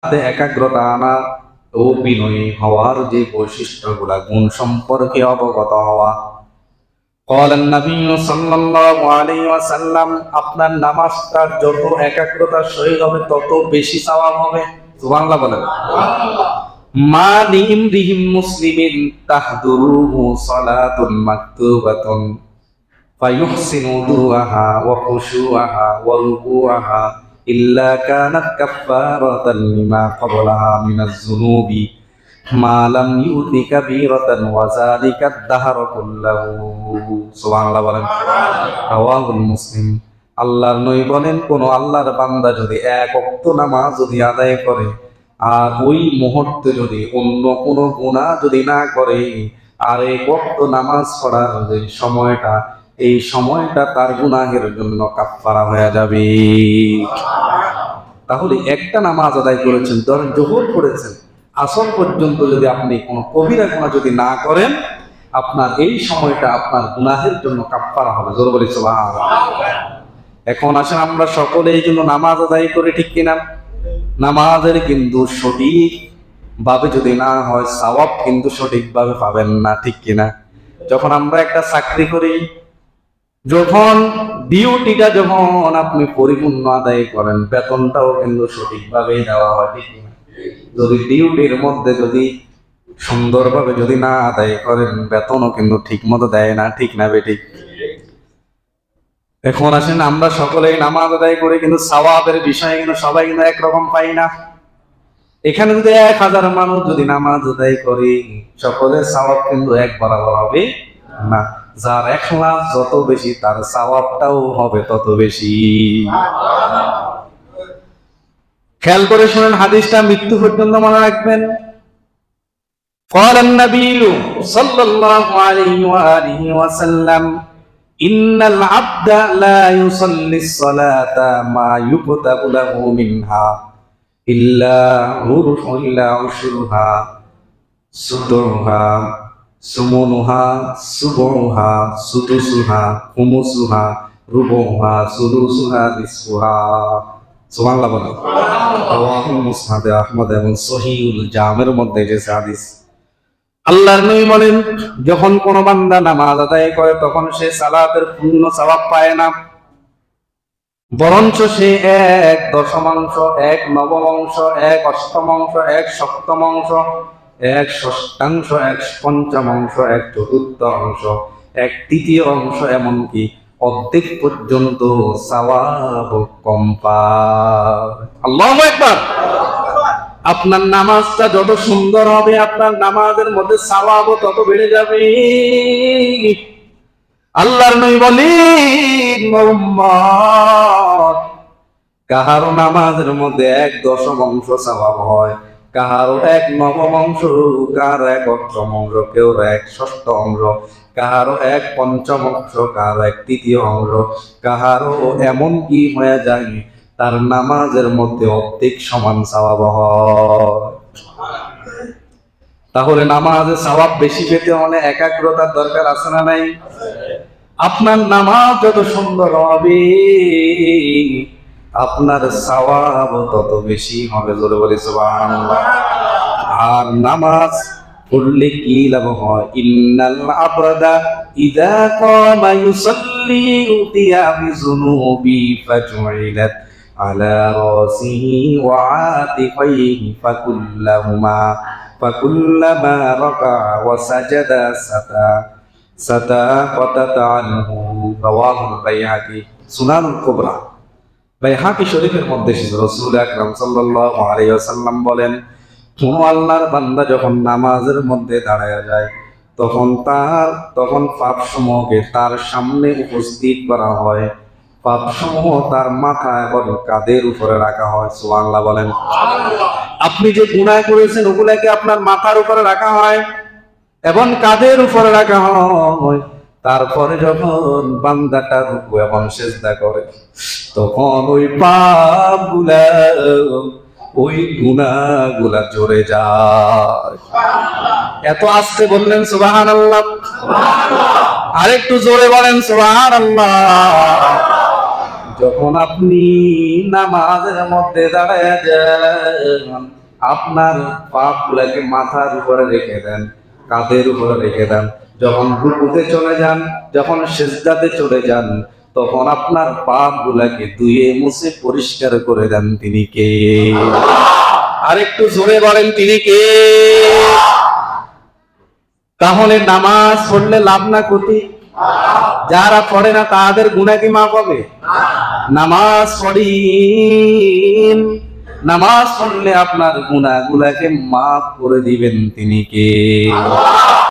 একাগ্রতা আনা ও বিনয়ী হওয়ার যে বৈশিষ্ট্যগুলা গুণ সম্পর্কে অবগত হওয়া। قال النبي صلى الله عليه وسلم আপনার নামাজটা যত একাগ্রতার সহিত হবে তত বেশি সওয়াব হবে। সুবহানাল্লাহ বলেন। মা লিইমরিহিম মুসলিমিন তাহদুরুহু সালাতুন মাকতুবাতুন ফায়ুহসিনু দুআহা ওয়া খুশুআহা ওয়া রুকুআহা ইল্লা কানাত কাফফারাতান লিমা ক্বাবলাহা মিনাজ যুনুবি মা লাম ইউতি কাবীরাতান ওয়া যালিকা আদ-দাহর কুল্লাহু। সুবহানাল্লাহ বলেন। রাওয়াহুল মুসলিম। আল্লাহর নবী বলেন, কোন আল্লাহর বান্দা যদি এক ওয়াক্ত নামাজ যদি আদায় করে আর ওই মুহূর্তে যদি অন্য কোনো গুনাহ যদি না করে, আর এক ওয়াক্ত নামাজ পড়ার যে সময়টা, এই সময়টা তার গুনাহের জন্য কাফফারা হয়ে যাবে। তাহলে একটা নামাজ আদায় করেছেন, ধরেন যোহর পড়েছেন, আসর পর্যন্ত যদি আপনি কোনো কবিরা গুনাহ যদি না করেন, আপনার এই সময়টা আপনার গুনাহের জন্য কাফফারা হবে। জোরে বলি সুবহানাল্লাহ। এখন আসেন আমরা সকলে এই জন্য নামাজ আদায় করি, ঠিক কিনা? নামাজের কিন্তু সঠিক ভাবে যদি না হয় সওয়াব কিন্তু সঠিকভাবে পাবেন না, ঠিক কিনা? যখন আমরা একটা চাকরি করি, যখন ডিউটিটা যখন আপনি পরিপূর্ণ আদায় করেন, বেতনটাও কিন্তু সঠিকভাবেই দেওয়া হয়, ঠিক কিনা? যদি ডিউটির মধ্যে যদি সুন্দরভাবে যদি না আদায় করেন, বেতনও কিন্তু ঠিক মতো দেয় না, ঠিক না বেঠিক? এখন আসেন আমরা সকলেই নামাজ আদায় করে কিন্তু সওয়াবের বিষয়ে কিন্তু সবাই কিন্তু একরকম পাই না। এখানে যদি 1000 মানুষ যদি নামাজ আদায় করে, সকলের সওয়াব কিন্তু এক বরাবর হবে না। যার ইখলাস যত বেশি তার সওয়াবটাও হবে তত বেশি। খেয়াল করে শুনেন, হাদিসটা মৃত্যু পর্যন্ত মনে রাখবেন। قال النبي صلى الله عليه وآله وسلم إن العبد لا يصلي الصلاة ما يكتب له منها إلا عشرها سدرها ثمنها سبعها سدسها خمسها ربعها سدسها نصفها। সুবহানাল্লাহ বলেন। রাওয়াহু মুসনাদ আহমদ এবং সহিহুল জামের মধ্যে এসেছে হাদিস। আল্লাহর নবী বলেন, যখন কোন বান্দা নামাজ আদায় করে তখন সে সালাতের পূর্ণ সওয়াব পায় না, বরঞ্চ সে 1/10, 1/9, 1/8, 1/7, 1/6, 1/5, 1/4, 1/3, এমনকি অর্ধেক পর্যন্ত সওয়াব কম পায়। আল্লাহু আকবার। আপনার নামাজটা যত সুন্দর হবে, আপনার নামাজের মধ্যে সওয়াবও তত বেড়ে যাবে। আল্লাহর নবী বলেন, উম্মত, কাহারো নামাজের মধ্যে 1/10 সওয়াব হয়, কাহারো 1/9, কাহারো 1/8, কেউ 1/6, কাহারো 1/5, কাহারো 1/3, কাহারো এমন কি হয়ে যায় তার নামাজের মধ্যে অর্ধেক সমান সওয়াব হয়। তাহলে নামাজের সওয়াব বেশি পেতে হলে একাগ্রতার দরকার আছে না নাই? আপনার নামাজ যত সুন্দর হবে, আপনার সওয়াব তত বেশি হবে। জোরে বলি সুবহানাল্লাহ। আর নামাজ পড়লে কি লাভ হয়? ইন্নাল আবরাদা ইযা কামা ইউসাল্লি উতিয়া বিযুনুবি ফাজুইলাত على راسه وعاتقيه فكلما ركع وسجد سقطت عنه। رواه البيهقي সুনান কুবরা। বাইহাকি শরীফের মধ্যে রাসূল আকরাম সাল্লাল্লাহু আলাইহি ওয়াসাল্লাম বলেন, কোন আল্লাহর বান্দা যখন নামাজের মধ্যে দাঁড়ায় যায় তখন পাপসমূহকে তার সামনে উপস্থিত করা হয়, পাপসমূহ তার মাথা এবং কাঁধের উপরে রাখা হয়। সুবহানাল্লাহ বলেন। আপনি যে গুনাহ করেছেন ওগুলাকে আপনার মাথার উপরে রাখা হয় এবং কাঁধের উপরে রাখা হয়। তারপরে যখন বান্দাটা রুকু এবং সিজদা করে তখন ওই পাপগুলা, ওই গুনাহগুলা ঝরে যায়। এত আস্তে বললেন সুবহানাল্লাহ। আরেকটু জোরে বলেন সুবহানাল্লাহ। যখন আপনি নামাজের মধ্যে দাঁড়ায় যান, আপনার পাপ গুলাকে মাথার উপরে রেখে দেন, কাঁধের উপরে রেখে দেন। যখন রুকুতে চলে যান, যখন সিজদাতে চলে যান, তখন আপনার পাপ গুলাকে ধুয়ে মুছে পরিষ্কার করে দেন। তিনি কে? আরেকটু জোরে বলেন, তিনি কে? তাহলে নামাজ পড়লে লাভ না ক্ষতি? যারা পড়ে না তাদের গুনাহ কি মাফ হবে? নামাজ পড়েন, নামাজ পড়লে আপনার গুনাহগুলোকে মাফ করে দিবেন। তিনি কে?